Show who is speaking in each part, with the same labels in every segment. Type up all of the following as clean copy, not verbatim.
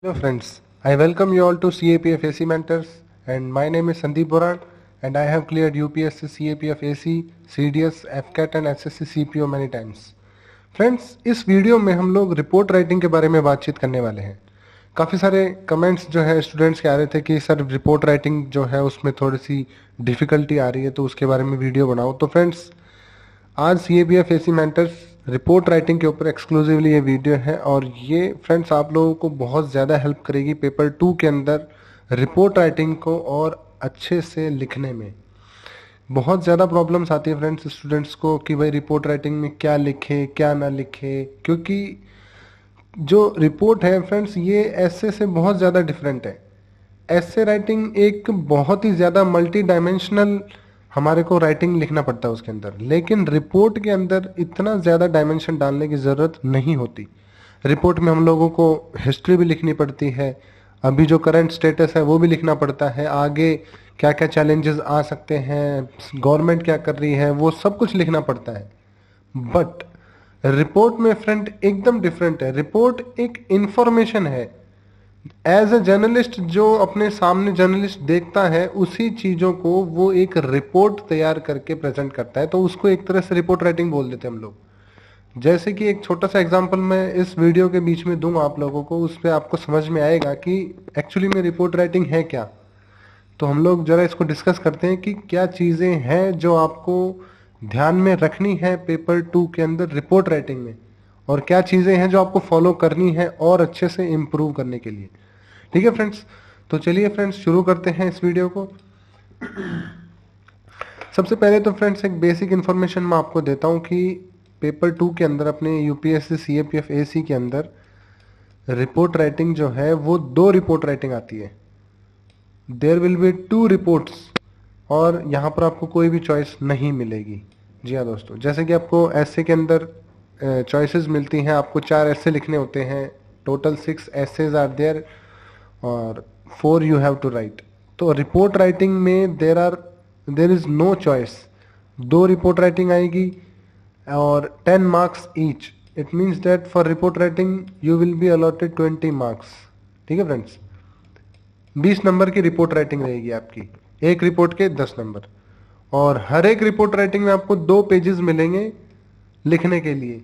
Speaker 1: Hello friends, I welcome you all to CAPF AC Mentors and my name is Sandeep Boran and I have cleared UPSC, CAPF AC, CDS, FCAT and SSC CPO many times. Friends इस video में हम लोग report writing के बारे में बातचीत करने वाले हैं। काफ़ी सारे कमेंट्स जो है स्टूडेंट्स के आ रहे थे कि सर रिपोर्ट राइटिंग जो है उसमें थोड़ी सी डिफ़िकल्टी आ रही है तो उसके बारे में वीडियो बनाओ। तो फ्रेंड्स आज CAPF AC mentors report writing के ऊपर एक्सक्लूसिवली ये वीडियो है और ये फ्रेंड्स आप लोगों को बहुत ज़्यादा हेल्प करेगी पेपर 2 के अंदर रिपोर्ट राइटिंग को और अच्छे से लिखने में। बहुत ज़्यादा प्रॉब्लम्स आती है फ्रेंड्स स्टूडेंट्स को कि भाई रिपोर्ट राइटिंग में क्या लिखे क्या ना लिखे, क्योंकि जो रिपोर्ट है फ्रेंड्स ये ऐसे से बहुत ज़्यादा डिफरेंट है। ऐसे राइटिंग एक बहुत ही ज़्यादा मल्टी डायमेंशनल हमारे को राइटिंग लिखना पड़ता है उसके अंदर, लेकिन रिपोर्ट के अंदर इतना ज़्यादा डायमेंशन डालने की ज़रूरत नहीं होती। रिपोर्ट में हम लोगों को हिस्ट्री भी लिखनी पड़ती है, अभी जो करंट स्टेटस है वो भी लिखना पड़ता है, आगे क्या क्या चैलेंजेस आ सकते हैं, गवर्नमेंट क्या कर रही है, वो सब कुछ लिखना पड़ता है। बट रिपोर्ट में फ्रेंड एकदम डिफरेंट है। रिपोर्ट एक इंफॉर्मेशन है। एज अ जर्नलिस्ट जो अपने सामने जर्नलिस्ट देखता है उसी चीज़ों को वो एक रिपोर्ट तैयार करके प्रेजेंट करता है, तो उसको एक तरह से रिपोर्ट राइटिंग बोल देते हैं हम लोग। जैसे कि एक छोटा सा एग्जांपल मैं इस वीडियो के बीच में दूंगा आप लोगों को, उस पर आपको समझ में आएगा कि एक्चुअली में रिपोर्ट राइटिंग है क्या। तो हम लोग जरा इसको डिस्कस करते हैं कि क्या चीज़ें हैं जो आपको ध्यान में रखनी है पेपर 2 के अंदर रिपोर्ट राइटिंग में, और क्या चीज़ें हैं जो आपको फॉलो करनी है और अच्छे से इम्प्रूव करने के लिए। ठीक है फ्रेंड्स, तो चलिए फ्रेंड्स शुरू करते हैं इस वीडियो को। सबसे पहले तो फ्रेंड्स एक बेसिक इन्फॉर्मेशन मैं आपको देता हूँ कि पेपर 2 के अंदर अपने UPSC CAPF AC के अंदर रिपोर्ट राइटिंग जो है वो 2 रिपोर्ट राइटिंग आती है। देयर विल बी 2 रिपोर्ट्स और यहाँ पर आपको कोई भी चॉइस नहीं मिलेगी। जी हाँ दोस्तों, जैसे कि आपको ऐसे के अंदर चॉइसेस मिलती हैं, आपको 4 ऐसे लिखने होते हैं, टोटल 6 एसेज आर देयर और 4 यू हैव टू राइट। तो रिपोर्ट राइटिंग में there is no choice. 2 report writing आएगी और 10 marks each. It means that for report writing you will be allotted 20 marks. ठीक है फ्रेंड्स, 20 नंबर की report writing रहेगी आपकी, एक रिपोर्ट के 10 नंबर। और हर एक रिपोर्ट राइटिंग में आपको 2 पेजेस मिलेंगे लिखने के लिए।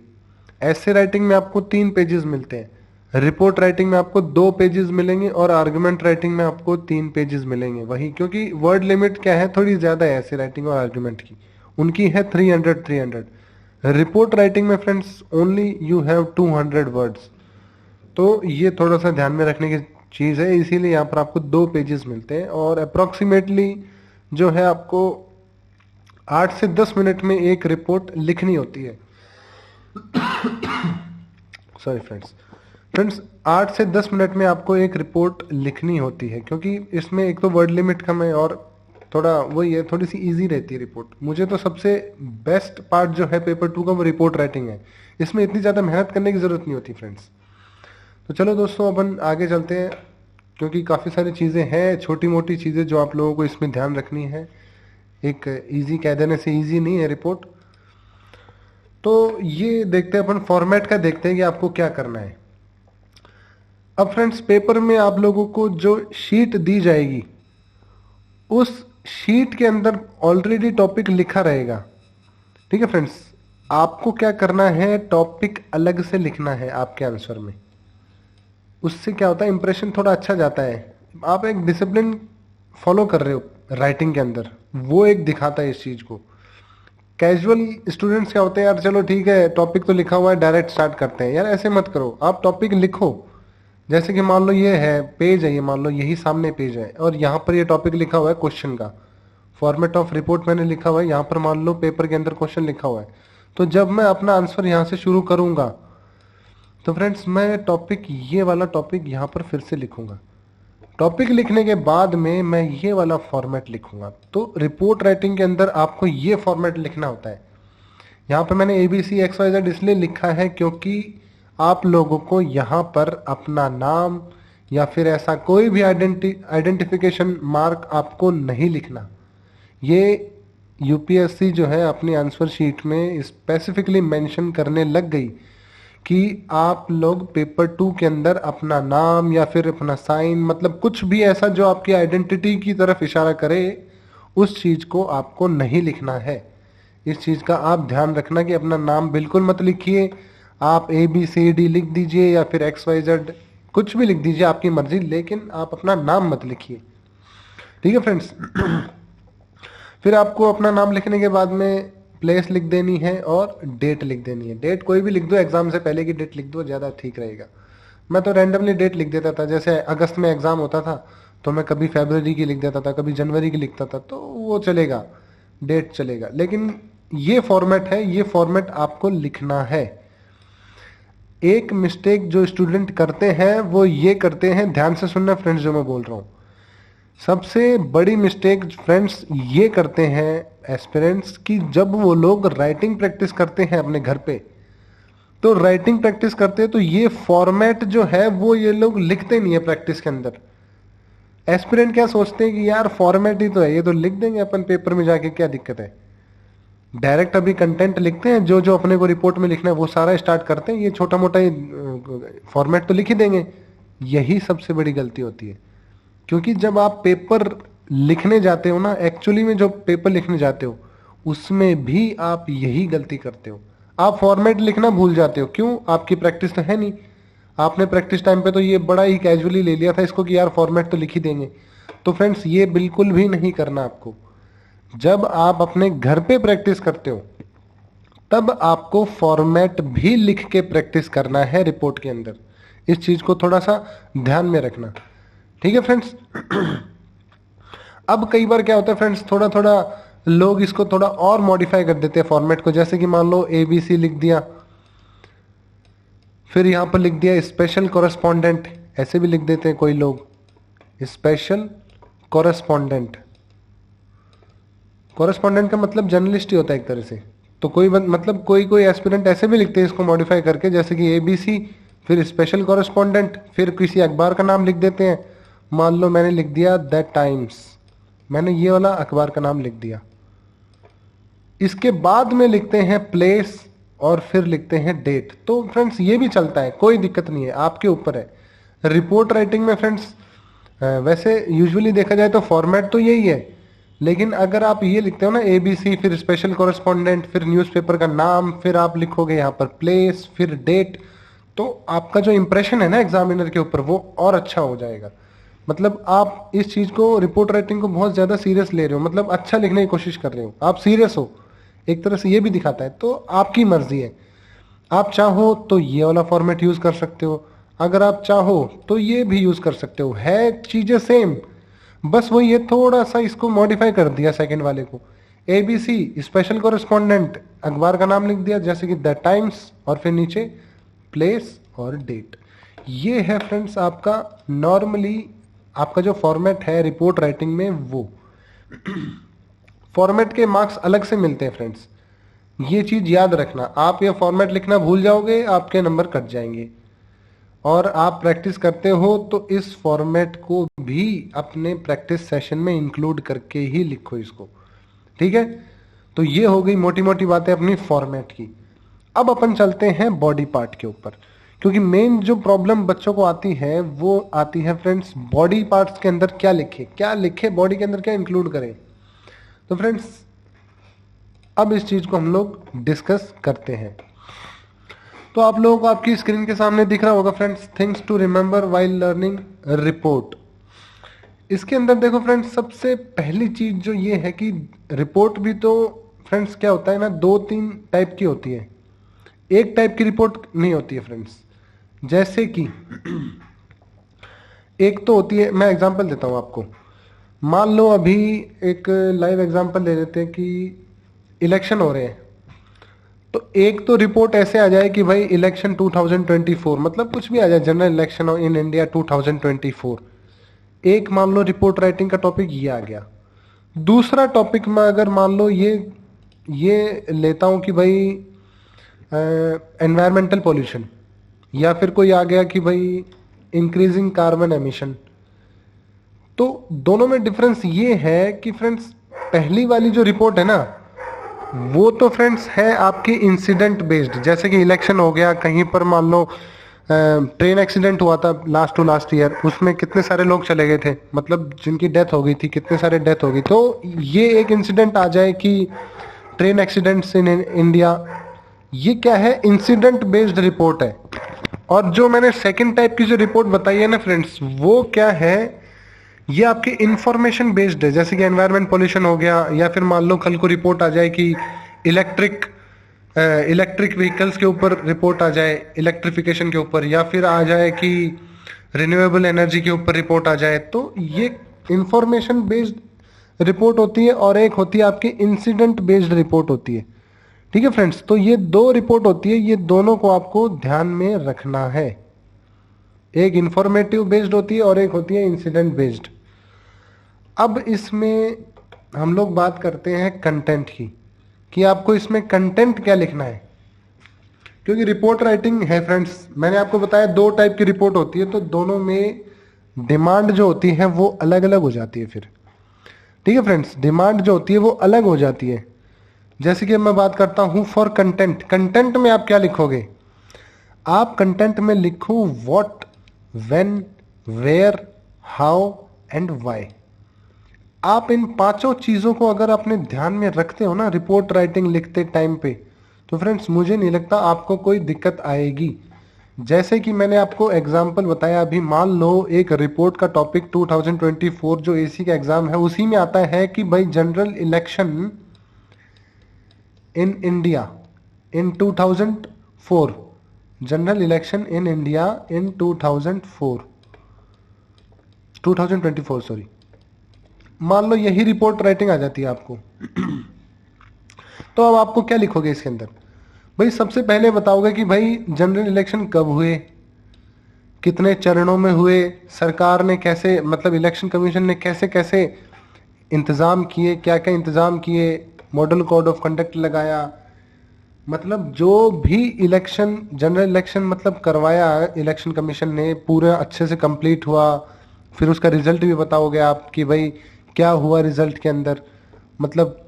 Speaker 1: ऐसे राइटिंग में आपको 3 पेजेस मिलते हैं, रिपोर्ट राइटिंग में आपको 2 पेजेस मिलेंगे और आर्गुमेंट राइटिंग में आपको 3 पेजेस मिलेंगे। वही क्योंकि वर्ड लिमिट क्या है, थोड़ी ज़्यादा है ऐसे राइटिंग और आर्गुमेंट की, उनकी है 300। रिपोर्ट राइटिंग में friends only you have 200 words. तो ये थोड़ा सा ध्यान में रखने की चीज़ है, इसीलिए यहाँ पर आपको 2 पेजेस मिलते हैं और अप्रोक्सीमेटली जो है आपको 8 से 10 मिनट में एक रिपोर्ट लिखनी होती है। सॉरी फ्रेंड्स 8 से 10 मिनट में आपको एक रिपोर्ट लिखनी होती है, क्योंकि इसमें एक तो वर्ड लिमिट कम है और थोड़ा वही है, थोड़ी सी इजी रहती है रिपोर्ट। मुझे तो सबसे बेस्ट पार्ट जो है पेपर 2 का वो रिपोर्ट राइटिंग है। इसमें इतनी ज़्यादा मेहनत करने की ज़रूरत नहीं होती फ्रेंड्स। तो चलो दोस्तों अपन आगे चलते हैं, क्योंकि काफ़ी सारी चीज़ें हैं, छोटी मोटी चीज़ें जो आप लोगों को इसमें ध्यान रखनी है। एक इजी कह देने से इजी नहीं है रिपोर्ट। तो ये देखते हैं अपन फॉर्मेट का, देखते हैं कि आपको क्या करना है। अब फ्रेंड्स पेपर में आप लोगों को जो शीट दी जाएगी उस शीट के अंदर ऑलरेडी टॉपिक लिखा रहेगा। ठीक है फ्रेंड्स, आपको क्या करना है, टॉपिक अलग से लिखना है आपके आंसर में। उससे क्या होता है, इंप्रेशन थोड़ा अच्छा जाता है। आप एक डिसिप्लिन फॉलो कर रहे हो राइटिंग के अंदर, वो एक दिखाता है इस चीज़ को। कैजुअल स्टूडेंट्स क्या होते हैं, यार चलो ठीक है टॉपिक तो लिखा हुआ है डायरेक्ट स्टार्ट करते हैं। यार ऐसे मत करो, आप टॉपिक लिखो। जैसे कि मान लो ये है पेज है, ये मान लो यही सामने पेज है और यहाँ पर ये टॉपिक लिखा हुआ है क्वेश्चन का, फॉर्मेट ऑफ रिपोर्ट मैंने लिखा हुआ है, यहाँ पर मान लो पेपर के अंदर क्वेश्चन लिखा हुआ है। तो जब मैं अपना आंसर यहाँ से शुरू करूँगा तो फ्रेंड्स मैं टॉपिक, ये वाला टॉपिक यहाँ पर फिर से लिखूंगा। टॉपिक लिखने के बाद में मैं ये वाला फॉर्मेट लिखूंगा। तो रिपोर्ट राइटिंग के अंदर आपको ये फॉर्मेट लिखना होता है। यहाँ पर मैंने ABCXYZ इसलिए लिखा है क्योंकि आप लोगों को यहाँ पर अपना नाम या फिर ऐसा कोई भी आइडेंटिफिकेशन मार्क आपको नहीं लिखना। ये UPSC जो है अपनी आंसर शीट में स्पेसिफिकली मेंशन करने लग गई कि आप लोग पेपर 2 के अंदर अपना नाम या फिर अपना साइन, मतलब कुछ भी ऐसा जो आपकी आइडेंटिटी की तरफ इशारा करे, उस चीज को आपको नहीं लिखना है। इस चीज का आप ध्यान रखना कि अपना नाम बिल्कुल मत लिखिए। आप ABCD लिख दीजिए या फिर XYZ कुछ भी लिख दीजिए, आपकी मर्जी, लेकिन आप अपना नाम मत लिखिए। ठीक है फ्रेंड्स। फिर आपको अपना नाम लिखने के बाद में प्लेस लिख देनी है और डेट लिख देनी है। डेट कोई भी लिख दो, एग्जाम से पहले की डेट लिख दो, ज़्यादा ठीक रहेगा। मैं तो रैंडमली डेट लिख देता था, जैसे अगस्त में एग्जाम होता था तो मैं कभी फरवरी की लिख देता था, कभी जनवरी की लिखता था, तो वो चलेगा, डेट चलेगा। लेकिन ये फॉर्मेट है, ये फॉर्मेट आपको लिखना है। एक मिस्टेक जो स्टूडेंट करते हैं वो ये करते हैं, ध्यान से सुनना फ्रेंड्स जो मैं बोल रहा हूँ। सबसे बड़ी मिस्टेक फ्रेंड्स ये करते हैं एस्पिरेंट्स की, जब वो लोग राइटिंग प्रैक्टिस करते हैं अपने घर पे, तो राइटिंग प्रैक्टिस करते हैं तो ये फॉर्मेट जो है वो ये लोग लिखते नहीं है प्रैक्टिस के अंदर। एस्पिरेंट क्या सोचते हैं कि यार फॉर्मेट ही तो है, ये तो लिख देंगे अपन पेपर में जाके, क्या दिक्कत है। डायरेक्ट अभी कंटेंट लिखते हैं, जो जो अपने को रिपोर्ट में लिखना है वो सारा स्टार्ट करते हैं, ये छोटा मोटा फॉर्मेट तो लिख ही देंगे। यही सबसे बड़ी गलती होती है, क्योंकि जब आप पेपर लिखने जाते हो ना, एक्चुअली में जो पेपर लिखने जाते हो उसमें भी आप यही गलती करते हो। आप फॉर्मेट लिखना भूल जाते हो। क्यों? आपकी प्रैक्टिस तो है नहीं। आपने प्रैक्टिस टाइम पे तो ये बड़ा ही कैजुअली ले लिया था इसको कि यार फॉर्मेट तो लिख ही देंगे। तो फ्रेंड्स ये बिल्कुल भी नहीं करना आपको। जब आप अपने घर पे प्रैक्टिस करते हो तब आपको फॉर्मेट भी लिख के प्रैक्टिस करना है रिपोर्ट के अंदर। इस चीज को थोड़ा सा ध्यान में रखना। ठीक है फ्रेंड्स। अब कई बार क्या होता है फ्रेंड्स, थोड़ा थोड़ा लोग इसको थोड़ा और मॉडिफाई कर देते हैं फॉर्मेट को। जैसे कि मान लो ABC लिख दिया, फिर यहां पर लिख दिया स्पेशल कोरेस्पॉन्डेंट, ऐसे भी लिख देते हैं कोई लोग, स्पेशल कोरेस्पॉन्डेंट। कोरेस्पॉन्डेंट का मतलब जर्नलिस्ट ही होता है एक तरह से। तो कोई मतलब कोई कोई एस्पिरेंट ऐसे भी लिखते हैं इसको मॉडिफाई करके, जैसे कि ABC फिर स्पेशल कोरेस्पॉन्डेंट, फिर किसी अखबार का नाम लिख देते हैं। मान लो मैंने लिख दिया द टाइम्स, मैंने ये वाला अखबार का नाम लिख दिया। इसके बाद में लिखते हैं प्लेस और फिर लिखते हैं डेट। तो फ्रेंड्स ये भी चलता है, कोई दिक्कत नहीं है, आपके ऊपर है। रिपोर्ट राइटिंग में फ्रेंड्स वैसे यूजुअली देखा जाए तो फॉर्मेट तो यही है, लेकिन अगर आप ये लिखते हो ना ABC फिर स्पेशल कोरेस्पॉन्डेंट फिर न्यूज़पेपर का नाम, फिर आप लिखोगे यहाँ पर प्लेस फिर डेट, तो आपका जो इंप्रेशन है ना एग्जामिनर के ऊपर वो और अच्छा हो जाएगा। मतलब आप इस चीज को, रिपोर्ट राइटिंग को बहुत ज्यादा सीरियस ले रहे हो, मतलब अच्छा लिखने की कोशिश कर रहे हो, आप सीरियस हो, एक तरह से ये भी दिखाता है। तो आपकी मर्जी है, आप चाहो तो ये वाला फॉर्मेट यूज कर सकते हो, अगर आप चाहो तो ये भी यूज कर सकते हो, है चीजें सेम, बस वो ये थोड़ा सा इसको मॉडिफाई कर दिया सेकंड वाले को। ABC स्पेशल कोरेस्पॉन्डेंट अखबार का नाम लिख दिया जैसे कि द टाइम्स, और फिर नीचे प्लेस और डेट। ये है फ्रेंड्स आपका नॉर्मली आपका जो फॉर्मेट है रिपोर्ट राइटिंग में। वो फॉर्मेट के मार्क्स अलग से मिलते हैं फ्रेंड्स, ये चीज याद रखना। आप ये फॉर्मेट लिखना भूल जाओगे, आपके नंबर कट जाएंगे। और आप प्रैक्टिस करते हो तो इस फॉर्मेट को भी अपने प्रैक्टिस सेशन में इंक्लूड करके ही लिखो इसको। ठीक है, तो ये हो गई मोटी मोटी बातें अपनी फॉर्मेट की। अब अपन चलते हैं बॉडी पार्ट के ऊपर, क्योंकि मेन जो प्रॉब्लम बच्चों को आती है वो आती है फ्रेंड्स बॉडी पार्ट्स के अंदर क्या लिखे, क्या लिखे बॉडी के अंदर, क्या इंक्लूड करें। तो फ्रेंड्स अब इस चीज को हम लोग डिस्कस करते हैं। तो आप लोगों को आपकी स्क्रीन के सामने दिख रहा होगा friends, things to remember while learning report. इसके अंदर देखो फ्रेंड्स, सबसे पहली चीज जो ये है कि रिपोर्ट भी तो फ्रेंड्स क्या होता है ना, 2-3 टाइप की होती है, एक टाइप की रिपोर्ट नहीं होती है फ्रेंड्स। जैसे कि एक तो होती है, मैं एग्जांपल देता हूं आपको। मान लो अभी एक लाइव एग्जांपल ले लेते हैं कि इलेक्शन हो रहे हैं, तो एक तो रिपोर्ट ऐसे आ जाए कि भाई इलेक्शन 2024, मतलब कुछ भी आ जाए, जनरल इलेक्शन इन इंडिया 2024। एक मान लो रिपोर्ट राइटिंग का टॉपिक ये आ गया। दूसरा टॉपिक में अगर मान लो ये लेता हूं कि भाई एनवायरमेंटल पॉल्यूशन, या फिर कोई आ गया कि भाई इंक्रीजिंग कार्बन एमिशन। तो दोनों में डिफरेंस ये है कि फ्रेंड्स पहली वाली जो रिपोर्ट है ना, वो तो फ्रेंड्स है आपकी इंसिडेंट बेस्ड, जैसे कि इलेक्शन हो गया, कहीं पर मान लो ट्रेन एक्सीडेंट हुआ था लास्ट टू लास्ट ईयर, उसमें कितने सारे लोग चले गए थे, मतलब जिनकी डेथ हो गई थी, कितने सारे डेथ हो गई। तो ये एक इंसिडेंट आ जाए कि ट्रेन एक्सीडेंट्स इन इंडिया, ये क्या है, इंसिडेंट बेस्ड रिपोर्ट है। और जो मैंने सेकंड टाइप की जो रिपोर्ट बताई है ना फ्रेंड्स, वो क्या है, ये आपके इंफॉर्मेशन बेस्ड है। जैसे कि एनवायरमेंट पोल्यूशन हो गया, या फिर मान लो कल को रिपोर्ट आ जाए कि इलेक्ट्रिक इलेक्ट्रिक व्हीकल्स के ऊपर रिपोर्ट आ जाए, इलेक्ट्रिफिकेशन के ऊपर, या फिर आ जाए कि रिन्यूएबल एनर्जी के ऊपर रिपोर्ट आ जाए। तो ये इंफॉर्मेशन बेस्ड रिपोर्ट होती है, और एक होती है आपकी इंसिडेंट बेस्ड रिपोर्ट होती है। ठीक है फ्रेंड्स, तो ये दो रिपोर्ट होती है, ये दोनों को आपको ध्यान में रखना है। एक इंफॉर्मेटिव बेस्ड होती है और एक होती है इंसिडेंट बेस्ड। अब इसमें हम लोग बात करते हैं कंटेंट की, कि आपको इसमें कंटेंट क्या लिखना है। क्योंकि रिपोर्ट राइटिंग है फ्रेंड्स, मैंने आपको बताया दो टाइप की रिपोर्ट होती है, तो दोनों में डिमांड जो होती है वो अलग अलग हो जाती है फिर। ठीक है फ्रेंड्स, डिमांड जो होती है वो अलग हो जाती है। जैसे कि मैं बात करता हूं फॉर कंटेंट, कंटेंट में आप क्या लिखोगे, आप कंटेंट में लिखो what, when, where, how and why. आप इन पांचों चीजों को अगर अपने ध्यान में रखते हो ना रिपोर्ट राइटिंग लिखते टाइम पे, तो फ्रेंड्स मुझे नहीं लगता आपको कोई दिक्कत आएगी। जैसे कि मैंने आपको एग्जांपल बताया अभी, मान लो एक रिपोर्ट का टॉपिक 2024 जो एसी का एग्जाम है उसी में आता है कि भाई general election in India in 2004, general election in India in 2024 sorry, मान लो यही रिपोर्ट राइटिंग आ जाती है आपको। तो अब आपको क्या लिखोगे इसके अंदर, भाई सबसे पहले बताओगे कि भाई जनरल इलेक्शन कब हुए, कितने चरणों में हुए, सरकार ने कैसे, मतलब इलेक्शन कमीशन ने कैसे कैसे इंतजाम किए, क्या क्या इंतजाम किए, मॉडल कोड ऑफ कंडक्ट लगाया, मतलब जो भी इलेक्शन जनरल इलेक्शन मतलब करवाया इलेक्शन कमीशन ने, पूरा अच्छे से कंप्लीट हुआ। फिर उसका रिजल्ट भी बताओगे आप कि भाई क्या हुआ रिजल्ट के अंदर, मतलब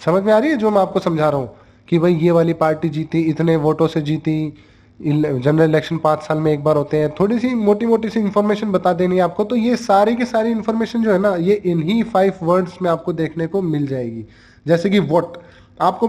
Speaker 1: समझ में आ रही है जो मैं आपको समझा रहा हूँ, कि भाई ये वाली पार्टी जीती, इतने वोटों से जीती, जनरल इलेक्शन 5 साल में एक बार होते हैं, थोड़ी सी मोटी मोटी सी इन्फॉर्मेशन बता देनी है आपको। तो ये सारी की सारी इन्फॉर्मेशन जो है ना, ये इन्हीं 5 वर्ड्स में आपको देखने को मिल जाएगी। जैसे कि वोट, आप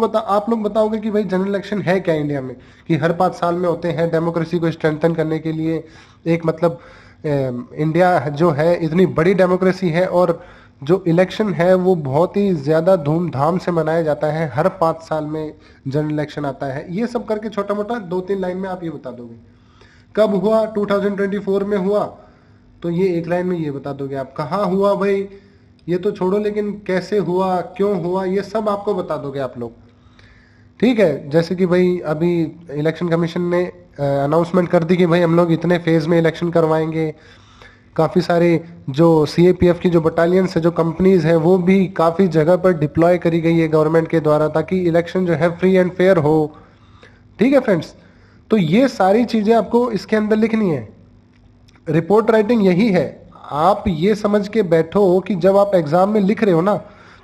Speaker 1: लोग बताओगे कि भाई जनरल इलेक्शन है क्या इंडिया में, कि हर 5 साल में होते हैं, डेमोक्रेसी को स्ट्रेंथन करने के लिए। एक मतलब इंडिया जो है इतनी बड़ी डेमोक्रेसी है, और जो इलेक्शन है वो बहुत ही ज़्यादा धूमधाम से मनाया जाता है, हर 5 साल में जनरल इलेक्शन आता है। ये सब करके छोटा मोटा 2-3 लाइन में आप ये बता दोगे। कब हुआ, 2024 में हुआ, तो ये एक लाइन में ये बता दोगे आप। कहाँ हुआ भाई ये तो छोड़ो, लेकिन कैसे हुआ, क्यों हुआ, ये सब आपको बता दोगे आप लोग। ठीक है, जैसे कि भाई अभी इलेक्शन कमीशन ने अनाउंसमेंट कर दी कि भाई हम लोग इतने फेज में इलेक्शन करवाएंगे। काफ़ी सारे जो सीएपीएफ की जो बटालियंस है, जो कंपनीज है, वो भी काफ़ी जगह पर डिप्लॉय करी गई है गवर्नमेंट के द्वारा, ताकि इलेक्शन जो है फ्री एंड फेयर हो। ठीक है फ्रेंड्स, तो ये सारी चीज़ें आपको इसके अंदर लिखनी है। रिपोर्ट राइटिंग यही है। आप ये समझ के बैठो कि जब आप एग्जाम में लिख रहे हो ना,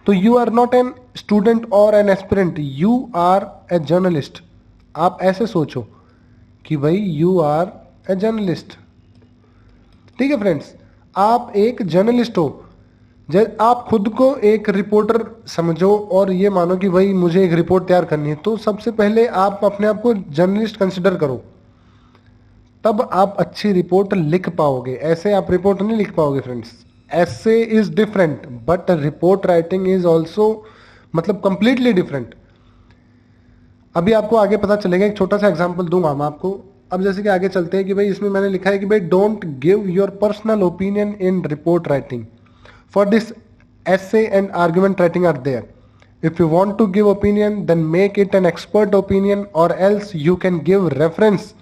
Speaker 1: तो you are not an student और an aspirant, you are a journalist. आप ऐसे सोचो कि भाई यू आर ए जर्नलिस्ट। ठीक है फ्रेंड्स, आप एक जर्नलिस्ट हो। आप खुद को एक रिपोर्टर समझो और ये मानो कि भाई मुझे एक रिपोर्ट तैयार करनी है, तो सबसे पहले आप अपने आप को जर्नलिस्ट कंसिडर करो, तब आप अच्छी रिपोर्ट लिख पाओगे। ऐसे आप रिपोर्ट नहीं लिख पाओगे फ्रेंड्स। ऐसे is different, but report writing is also मतलब कंप्लीटली डिफरेंट। अभी आपको आगे पता चलेगा, एक छोटा सा एग्जांपल दूंगा मैं आपको। अब जैसे कि आगे चलते हैं कि भाई इसमें मैंने लिखा है कि भाई don't give your personal opinion in report writing, for this essay and argument writing are there. If you want to give opinion, then make it an expert opinion, or else you can give reference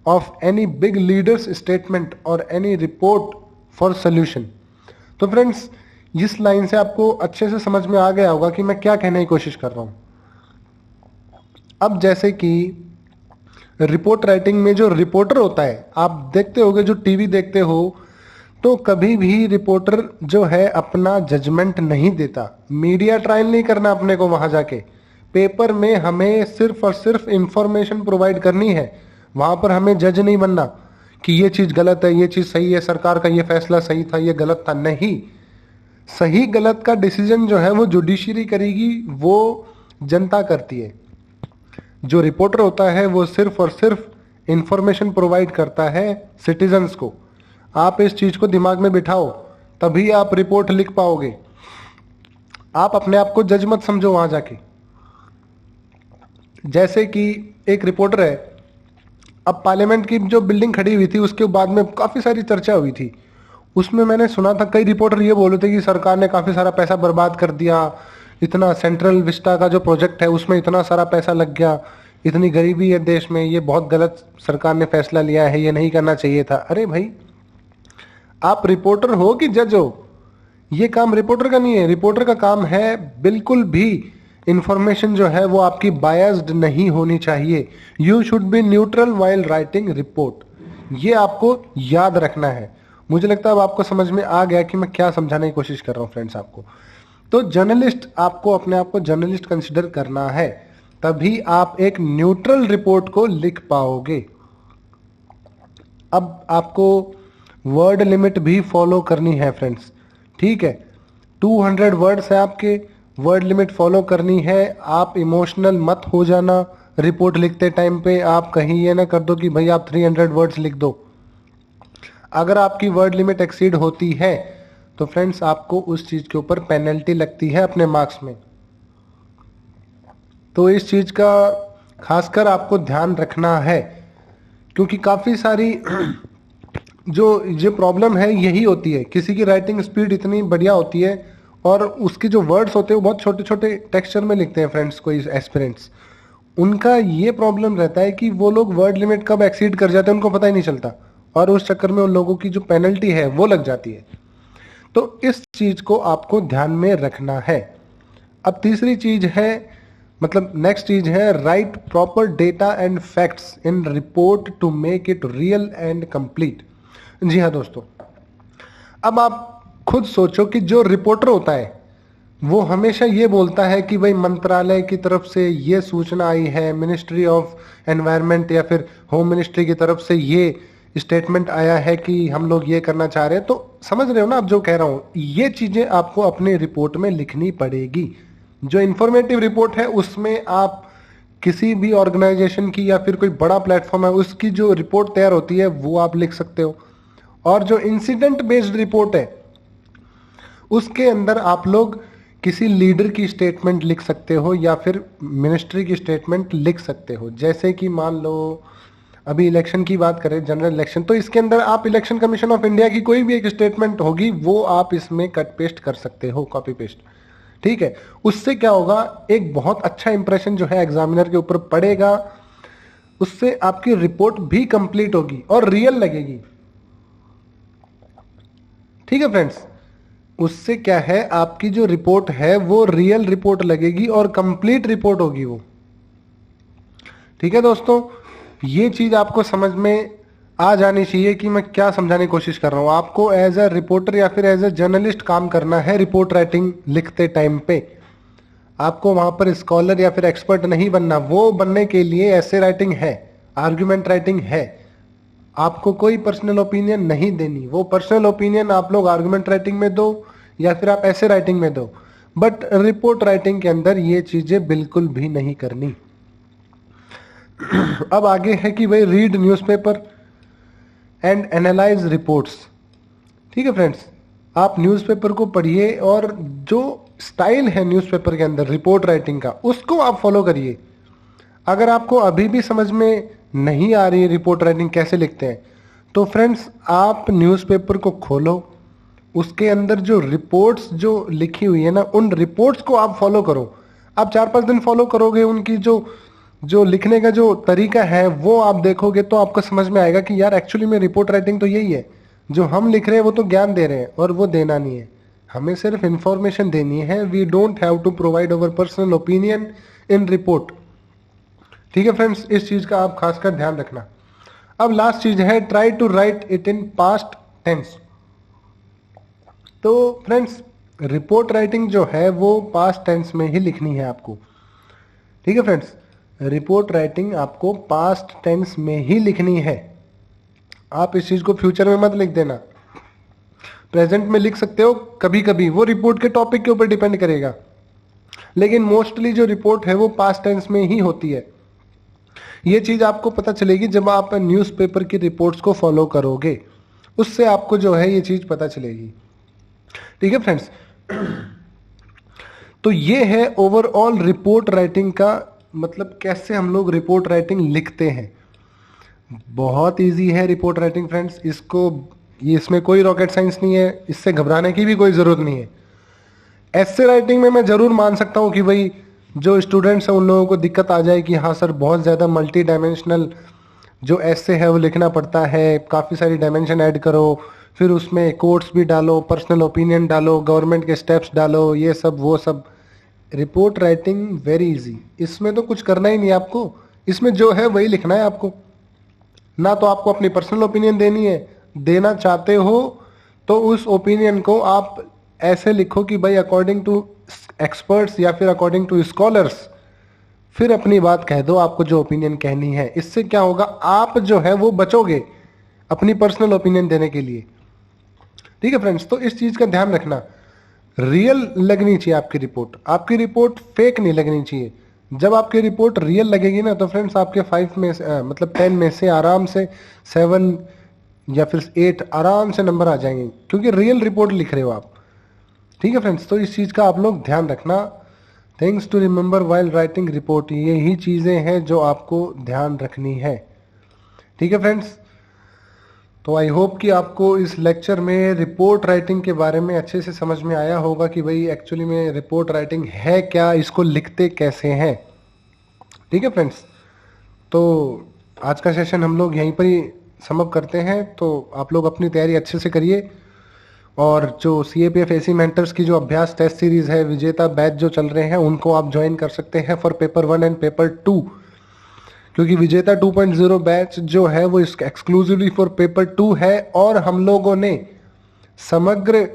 Speaker 1: of any big leader's statement or any report for solution. तो friends इस line से आपको अच्छे से समझ में आ गया होगा कि मैं क्या कहने की कोशिश कर रहा हूं। अब जैसे कि रिपोर्ट राइटिंग में जो रिपोर्टर होता है, आप देखते होगे, जो टीवी देखते हो, तो कभी भी रिपोर्टर जो है अपना जजमेंट नहीं देता। मीडिया ट्रायल नहीं करना अपने को वहां जाके पेपर में हमें सिर्फ और सिर्फ इंफॉर्मेशन प्रोवाइड करनी है, वहां पर हमें जज नहीं बनना कि ये चीज गलत है, ये चीज सही है, सरकार का ये फैसला सही था, ये गलत था। नहीं, सही गलत का डिसीजन जो है वो जुडिशरी करेगी, वो जनता करती है। जो रिपोर्टर होता है वो सिर्फ और सिर्फ इंफॉर्मेशन प्रोवाइड करता है सिटीजन्स को। आप इस चीज को दिमाग में बिठाओ, तभी आप रिपोर्ट लिख पाओगे। आप अपने आप को जज मत समझो वहां जाके। जैसे कि एक रिपोर्टर है, अब पार्लियामेंट की जो बिल्डिंग खड़ी हुई थी उसके बाद में काफी सारी चर्चा हुई थी। उसमें मैंने सुना था कई रिपोर्टर ये बोले थे कि सरकार ने काफी सारा पैसा बर्बाद कर दिया, इतना सेंट्रल विस्टा का जो प्रोजेक्ट है उसमें इतना सारा पैसा लग गया, इतनी गरीबी है देश में, ये बहुत गलत सरकार ने फैसला लिया है, ये नहीं करना चाहिए था। अरे भाई, आप रिपोर्टर हो कि जज हो? ये काम रिपोर्टर का नहीं है। रिपोर्टर का काम है बिल्कुल भी इंफॉर्मेशन जो है वो आपकी बायस्ड नहीं होनी चाहिए। You should be neutral while writing report. ये आपको याद रखना है। मुझे लगता है अब आपको समझ में आ गया कि मैं क्या समझाने की कोशिश कर रहा हूँ फ्रेंड्स आपको। तो जर्नलिस्ट, आपको अपने आप को जर्नलिस्ट कंसिडर करना है, तभी आप एक न्यूट्रल रिपोर्ट को लिख पाओगे। अब आपको वर्ड लिमिट भी फॉलो करनी है फ्रेंड्स, ठीक है? 200 वर्ड्स है आपके, वर्ड लिमिट फॉलो करनी है। आप इमोशनल मत हो जाना रिपोर्ट लिखते टाइम पे। आप कहीं ये ना कर दो कि भाई आप 300 वर्ड्स लिख दो। अगर आपकी वर्ड लिमिट एक्सीड होती है तो फ्रेंड्स आपको उस चीज के ऊपर पेनल्टी लगती है अपने मार्क्स में। तो इस चीज का खासकर आपको ध्यान रखना है, क्योंकि काफी सारी जो प्रॉब्लम है यही होती है। किसी की राइटिंग स्पीड इतनी बढ़िया होती है और उसके जो वर्ड्स होते हैं वो बहुत छोटे छोटे टेक्सचर में लिखते हैं फ्रेंड्स, कोई एस्पिरेंट्स। उनका ये प्रॉब्लम रहता है कि वो लोग वर्ड लिमिट कब एक्सीड कर जाते हैं उनको पता ही नहीं चलता, और उस चक्कर में उन लोगों की जो पेनल्टी है वो लग जाती है। तो इस चीज को आपको ध्यान में रखना है। अब तीसरी चीज है, मतलब नेक्स्ट चीज है, right proper data and facts in report to make it real and complete. जी हाँ दोस्तों, अब आप खुद सोचो कि जो रिपोर्टर होता है वो हमेशा ये बोलता है कि भाई मंत्रालय की तरफ से ये सूचना आई है, मिनिस्ट्री ऑफ एनवायरनमेंट या फिर होम मिनिस्ट्री की तरफ से ये स्टेटमेंट आया है कि हम लोग ये करना चाह रहे हैं। तो समझ रहे हो ना आप जो कह रहा हूं? ये चीजें आपको अपनी रिपोर्ट में लिखनी पड़ेगी। जो इंफॉर्मेटिव रिपोर्ट है उसमें आप किसी भी ऑर्गेनाइजेशन की या फिर कोई बड़ा प्लेटफॉर्म है उसकी जो रिपोर्ट तैयार होती है वो आप लिख सकते हो। और जो इंसिडेंट बेस्ड रिपोर्ट है उसके अंदर आप लोग किसी लीडर की स्टेटमेंट लिख सकते हो या फिर मिनिस्ट्री की स्टेटमेंट लिख सकते हो। जैसे कि मान लो अभी इलेक्शन की बात करें, जनरल इलेक्शन, तो इसके अंदर आप इलेक्शन कमीशन ऑफ इंडिया की कोई भी एक स्टेटमेंट होगी वो आप इसमें कट पेस्ट कर सकते हो, कॉपी पेस्ट, ठीक है? उससे क्या होगा, एक बहुत अच्छा इंप्रेशन जो है एग्जामिनर के ऊपर पड़ेगा, उससे आपकी रिपोर्ट भी कंप्लीट होगी और रियल लगेगी। ठीक है फ्रेंड्स, उससे क्या है, आपकी जो रिपोर्ट है वो रियल रिपोर्ट लगेगी और कंप्लीट रिपोर्ट होगी वो। ठीक है दोस्तों, ये चीज आपको समझ में आ जानी चाहिए कि मैं क्या समझाने की कोशिश कर रहा हूं। आपको एज अ रिपोर्टर या फिर एज अ जर्नलिस्ट काम करना है रिपोर्ट राइटिंग लिखते टाइम पे। आपको वहां पर स्कॉलर या फिर एक्सपर्ट नहीं बनना। वो बनने के लिए ऐसे राइटिंग है, आर्ग्यूमेंट राइटिंग है। आपको कोई पर्सनल ओपिनियन नहीं देनी। वो पर्सनल ओपिनियन आप लोग आर्गुमेंट राइटिंग में दो या फिर आप ऐसे राइटिंग में दो, बट रिपोर्ट राइटिंग के अंदर ये चीजें बिल्कुल भी नहीं करनी। अब आगे है कि भाई read newspaper and analyse reports. ठीक है फ्रेंड्स, आप न्यूज़पेपर को पढ़िए और जो स्टाइल है न्यूज़पेपर के अंदर रिपोर्ट राइटिंग का उसको आप फॉलो करिए। अगर आपको अभी भी समझ में नहीं आ रही है रिपोर्ट राइटिंग कैसे लिखते हैं, तो फ्रेंड्स आप न्यूज़पेपर को खोलो, उसके अंदर जो रिपोर्ट्स जो लिखी हुई है ना, उन रिपोर्ट्स को आप फॉलो करो। आप 4-5 दिन फॉलो करोगे, उनकी जो जो लिखने का जो तरीका है वो आप देखोगे तो आपको समझ में आएगा कि यार एक्चुअली में रिपोर्ट राइटिंग तो यही है। जो हम लिख रहे हैं वो तो ज्ञान दे रहे हैं और वो देना नहीं है, हमें सिर्फ इंफॉर्मेशन देनी है। We don't have to provide our personal opinion in report. ठीक है फ्रेंड्स, इस चीज का आप खासकर ध्यान रखना। अब लास्ट चीज है, try to write it in past tense. तो फ्रेंड्स रिपोर्ट राइटिंग जो है वो पास्ट टेंस में ही लिखनी है आपको। ठीक है फ्रेंड्स, रिपोर्ट राइटिंग आपको पास्ट टेंस में ही लिखनी है। आप इस चीज को फ्यूचर में मत लिख देना। प्रेजेंट में लिख सकते हो कभी कभी, वो रिपोर्ट के टॉपिक के ऊपर डिपेंड करेगा, लेकिन मोस्टली जो रिपोर्ट है वो पास्ट टेंस में ही होती है। ये चीज आपको पता चलेगी जब आप न्यूज़पेपर की रिपोर्ट्स को फॉलो करोगे, उससे आपको जो है ये चीज पता चलेगी। ठीक है फ्रेंड्स, तो ये है ओवरऑल रिपोर्ट राइटिंग का मतलब, कैसे हम लोग रिपोर्ट राइटिंग लिखते हैं। बहुत इजी है रिपोर्ट राइटिंग फ्रेंड्स, इसमें कोई रॉकेट साइंस नहीं है, इससे घबराने की भी कोई ज़रूरत नहीं है। ऐसे राइटिंग में मैं ज़रूर मान सकता हूँ कि भाई जो स्टूडेंट्स हैं उन लोगों को दिक्कत आ जाए कि हाँ सर बहुत ज़्यादा मल्टी डायमेंशनल जो ऐसे है वो लिखना पड़ता है, काफ़ी सारी डायमेंशन ऐड करो, फिर उसमें कोट्स भी डालो, पर्सनल ओपिनियन डालो, गवर्नमेंट के स्टेप्स डालो, ये सब वो सब। रिपोर्ट राइटिंग वेरी इजी, इसमें तो कुछ करना ही नहीं है आपको, इसमें जो है वही लिखना है आपको। ना तो आपको अपनी पर्सनल ओपिनियन देनी है, देना चाहते हो तो उस ओपिनियन को आप ऐसे लिखो कि भाई अकॉर्डिंग टू एक्सपर्ट्स या फिर अकॉर्डिंग टू स्कॉलर्स, फिर अपनी बात कह दो आपको जो ओपिनियन कहनी है। इससे क्या होगा, आप जो है वो बचोगे अपनी पर्सनल ओपिनियन देने के लिए। ठीक है फ्रेंड्स, तो इस चीज का ध्यान रखना, रियल लगनी चाहिए आपकी रिपोर्ट, आपकी रिपोर्ट फेक नहीं लगनी चाहिए। जब आपकी रिपोर्ट रियल लगेगी ना तो फ्रेंड्स आपके 5 में से मतलब 10 में से आराम से 7 या फिर 8 आराम से नंबर आ जाएंगे, क्योंकि रियल रिपोर्ट लिख रहे हो आप। ठीक है फ्रेंड्स, तो इस चीज़ का आप लोग ध्यान रखना। Things to remember while writing report, यही चीज़ें हैं जो आपको ध्यान रखनी है। ठीक है फ्रेंड्स, तो आई होप कि आपको इस लेक्चर में रिपोर्ट राइटिंग के बारे में अच्छे से समझ में आया होगा कि भाई एक्चुअली में रिपोर्ट राइटिंग है क्या, इसको लिखते कैसे हैं। ठीक है फ्रेंड्स, तो आज का सेशन हम लोग यहीं पर ही समअप करते हैं। तो आप लोग अपनी तैयारी अच्छे से करिए, और जो CAPF AC मेंटर्स की जो अभ्यास टेस्ट सीरीज है, विजेता बैच जो चल रहे हैं, उनको आप ज्वाइन कर सकते हैं फॉर पेपर 1 एंड पेपर 2, क्योंकि विजेता 2.0 बैच जो है वो एक्सक्लूसिवली फॉर पेपर 2 है। और हम लोगों ने समग्र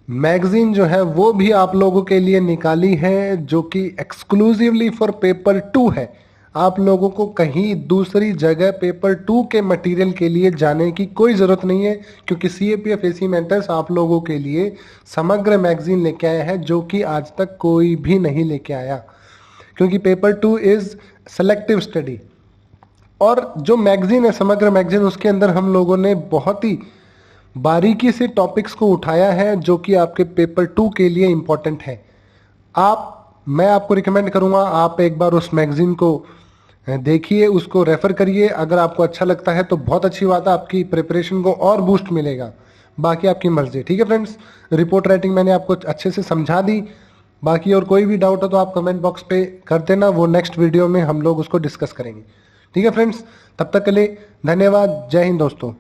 Speaker 1: मैगजीन जो है वो भी आप लोगों के लिए निकाली है, जो कि एक्सक्लूसिवली फॉर पेपर 2 है। आप लोगों को कहीं दूसरी जगह पेपर 2 के मटेरियल के लिए जाने की कोई ज़रूरत नहीं है, क्योंकि CAPF AC मेंटर्स आप लोगों के लिए समग्र मैगजीन लेके आया है, जो कि आज तक कोई भी नहीं लेके आया, क्योंकि पेपर 2 इज़ सेलेक्टिव स्टडी। और जो मैगजीन है समग्र मैगजीन, उसके अंदर हम लोगों ने बहुत ही बारीकी से टॉपिक्स को उठाया है जो कि आपके पेपर 2 के लिए इम्पोर्टेंट है। मैं आपको रिकमेंड करूंगा आप एक बार उस मैगजीन को देखिए, उसको रेफर करिए। अगर आपको अच्छा लगता है तो बहुत अच्छी बात है, आपकी प्रिपरेशन को और बूस्ट मिलेगा। बाकी आपकी मर्जी। ठीक है फ्रेंड्स, रिपोर्ट राइटिंग मैंने आपको अच्छे से समझा दी। बाकी और कोई भी डाउट हो तो आप कमेंट बॉक्स पे कर देना, वो नेक्स्ट वीडियो में हम लोग उसको डिस्कस करेंगे। ठीक है फ्रेंड्स, तब तक के लिए धन्यवाद। जय हिंद दोस्तों।